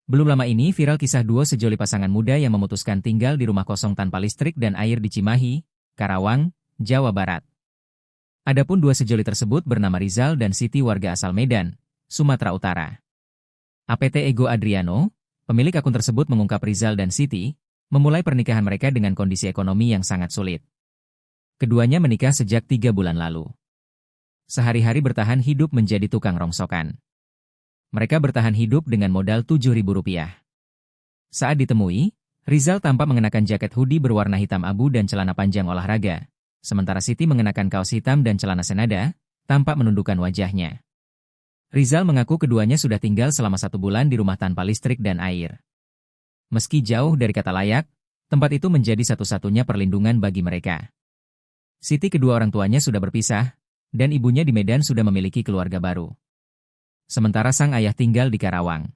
Belum lama ini viral kisah duo sejoli pasangan muda yang memutuskan tinggal di rumah kosong tanpa listrik dan air di Cimahi, Karawang, Jawa Barat. Adapun dua sejoli tersebut bernama Rizal dan Siti warga asal Medan, Sumatera Utara. APT Ego Adriano, pemilik akun tersebut mengungkap Rizal dan Siti, memulai pernikahan mereka dengan kondisi ekonomi yang sangat sulit. Keduanya menikah sejak 3 bulan lalu. Sehari-hari bertahan hidup menjadi tukang rongsokan. Mereka bertahan hidup dengan modal Rp7.000. Saat ditemui, Rizal tampak mengenakan jaket hoodie berwarna hitam abu dan celana panjang olahraga, sementara Siti mengenakan kaos hitam dan celana senada, tampak menundukkan wajahnya. Rizal mengaku keduanya sudah tinggal selama 1 bulan di rumah tanpa listrik dan air. Meski jauh dari kata layak, tempat itu menjadi satu-satunya perlindungan bagi mereka. Siti kedua orang tuanya sudah berpisah, dan ibunya di Medan sudah memiliki keluarga baru. Sementara sang ayah tinggal di Karawang.